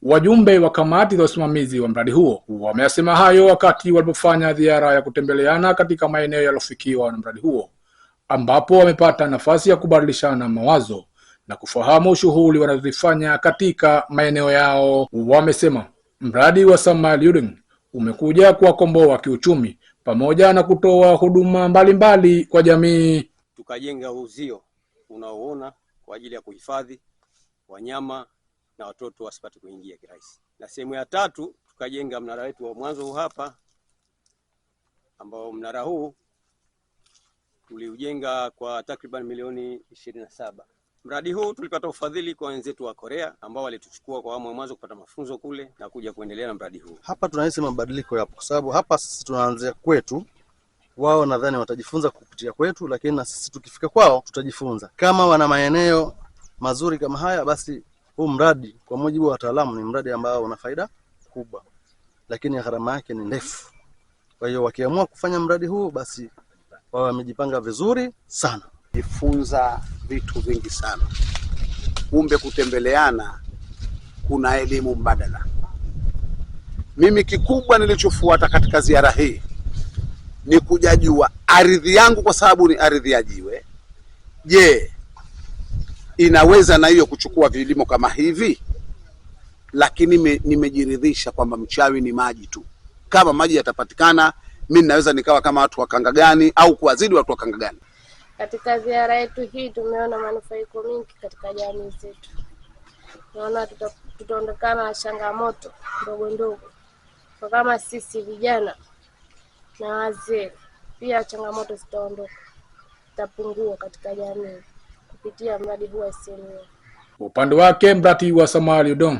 Wajumbe wa kamati za usimamizi wa mradi huo wamesema hayo wakati walipofanya ziara ya kutembeleana katika maeneo yaliyofikiwa na mradi huo, ambapo wamepata nafasi ya kubadilishana mawazo na kufahamu shughuli wanazofanya katika maeneo yao. Wamesema mradi wa Samal Yudeng umekuja kuwakomboa kiuchumi pamoja na kutoa huduma mbalimbali kwa jamii. Tukajenga uzio unaoona kwa ajili ya kuhifadhi wanyama na watoto wasipate kuingia kirahisi. Na sehemu ya tatu tukajenga mnara wetu wa mwanzo hapa, ambao mnara huu tuliujenga kwa takriban milioni 27. Mradi huu tulipata ufadhili kwa wenzetu wa Korea ambao walituchukua kwa awamu ya mwanzo kupata mafunzo kule na kuja kuendelea na mradi huu. Hapa tunahisi mabadiliko yapo kwa sababu hapa sisi tunaanzia kwetu. Wao nadhani watajifunza kupitia kwetu, lakini na sisi tukifika kwao tutajifunza. Kama wana maeneo mazuri kama haya, basi huu mradi kwa mujibu wa wataalamu ni mradi ambao una faida kubwa, lakini gharama yake ni ndefu. Kwa hiyo wakiamua kufanya mradi huu, basi wao wamejipanga vizuri sana. Jifunza vitu vingi sana. Kumbe kutembeleana kuna elimu mbadala. Mimi kikubwa nilichofuata katika ziara hii ni kujajua ardhi yangu, kwa sababu ni ardhi ya jiwe. Je, inaweza na hiyo kuchukua vilimo kama hivi? Lakini nimejiridhisha kwamba mchawi ni maji tu. Kama maji yatapatikana, mimi naweza nikawa kama watu wa Kangagani au kuwazidi watu wa Kangagani. Katika ziara yetu hii tumeona manufaiko mengi katika jamii zetu. Naona tutaondokana na changamoto ndogo ndogo. Kwa kama sisi vijana na wazee, pia changamoto zitaondoka, zitapungua katika jamii kupitia mradi huu wa SMU. Upande wake mradi wa Samal Yudeng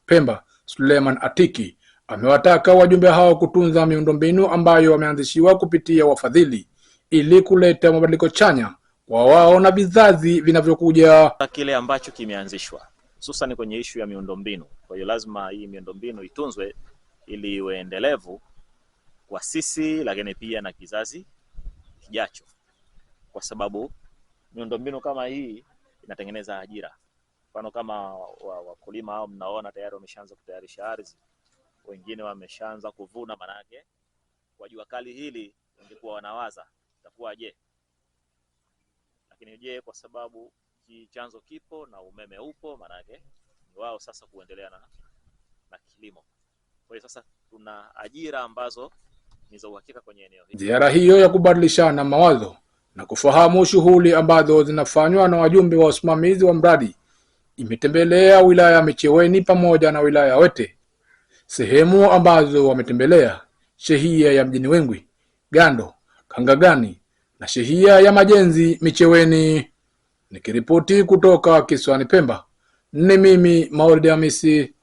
Pemba, Suleiman Atiki, amewataka wajumbe hao kutunza miundombinu ambayo wameanzishiwa kupitia wafadhili ili kuleta mabadiliko chanya kwa wao na vizazi vinavyokuja. Kile ambacho kimeanzishwa hususan kwenye issue ya miundombinu. Kwa hiyo lazima hii miundombinu itunzwe ili iwe endelevu kwa sisi, lakini pia na kizazi kijacho, kwa sababu miundombinu kama hii inatengeneza ajira. Mfano kama wakulima hao mnaona tayari wameshaanza kutayarisha ardhi, wengine wameshaanza kuvuna. Manake kwa jua kali hili ingekuwa wanawaza itakuwaje, lakini je, kwa sababu chanzo kipo na umeme upo, manake ni wao sasa kuendelea na kilimo. Kwa hiyo sasa tuna ajira ambazo ni za uhakika kwenye eneo hili. Ziara hiyo ya kubadilishana mawazo na kufahamu shughuli ambazo zinafanywa na wajumbe wa usimamizi wa mradi imetembelea wilaya ya Micheweni pamoja na wilaya ya Wete. Sehemu ambazo wametembelea shehia ya Mjini Wengwi, Gando, Kangagani na shehia ya Majenzi Micheweni. Nikiripoti kutoka kisiwani Pemba, ni mimi Maulid Hamisi.